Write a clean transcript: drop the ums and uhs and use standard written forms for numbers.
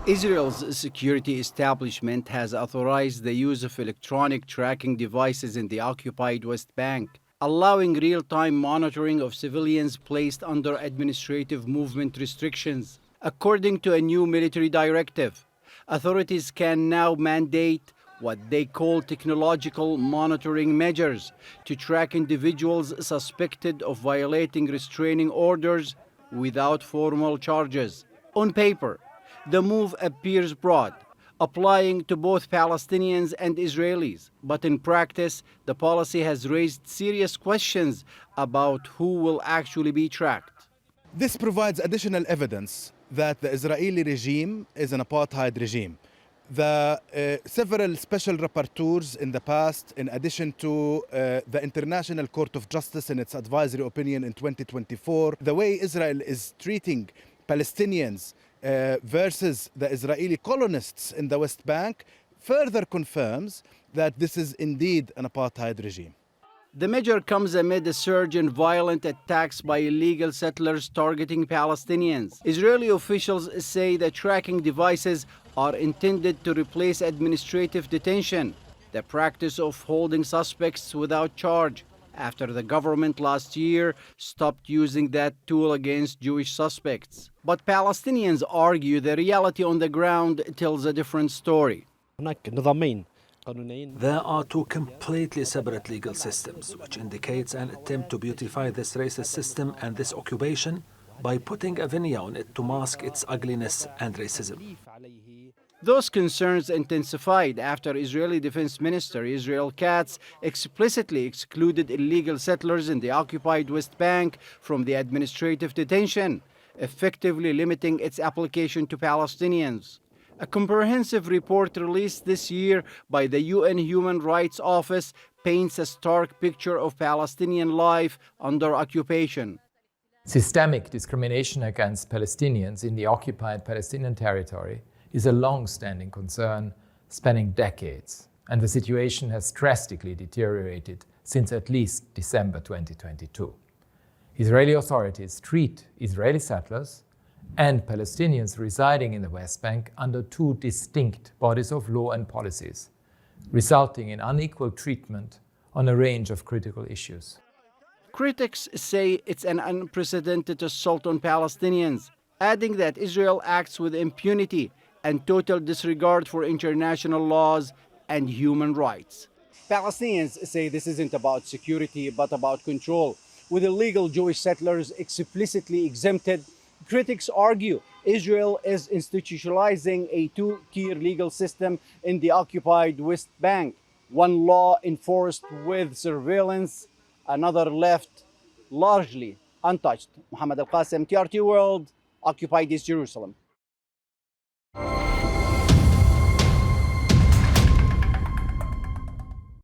Israel's security establishment has authorized the use of electronic tracking devices in the occupied West Bank, allowing real-time monitoring of civilians placed under administrative movement restrictions. According to a new military directive, authorities can now mandate what they call technological monitoring measures to track individuals suspected of violating restraining orders without formal charges. On paper, the move appears broad, applying to both Palestinians and Israelis. But in practice, the policy has raised serious questions about who will actually be tracked. This provides additional evidence that the Israeli regime is an apartheid regime. Several special rapporteurs in the past, in addition to the International Court of Justice in its advisory opinion in 2024, the way Israel is treating Palestinians versus the Israeli colonists in the West Bank further confirms that this is indeed an apartheid regime. The measure comes amid a surge in violent attacks by illegal settlers targeting Palestinians. Israeli officials say the tracking devices are intended to replace administrative detention, the practice of holding suspects without charge, after the government last year stopped using that tool against Jewish suspects. But Palestinians argue the reality on the ground tells a different story. There are two completely separate legal systems, which indicates an attempt to beautify this racist system and this occupation by putting a veneer on it to mask its ugliness and racism. Those concerns intensified after Israeli Defense Minister Israel Katz explicitly excluded illegal settlers in the occupied West Bank from the administrative detention, effectively limiting its application to Palestinians. A comprehensive report released this year by the UN Human Rights Office paints a stark picture of Palestinian life under occupation. Systemic discrimination against Palestinians in the occupied Palestinian territory is a long-standing concern spanning decades, and the situation has drastically deteriorated since at least December 2022. Israeli authorities treat Israeli settlers and Palestinians residing in the West Bank under two distinct bodies of law and policies, resulting in unequal treatment on a range of critical issues. Critics say it's an unprecedented assault on Palestinians, adding that Israel acts with impunity and total disregard for international laws and human rights. Palestinians say this isn't about security but about control. With illegal Jewish settlers explicitly exempted, critics argue Israel is institutionalizing a two-tier legal system in the occupied West Bank. One law enforced with surveillance, another left largely untouched. Mohammad Al-Kassim, TRT World, occupied East Jerusalem.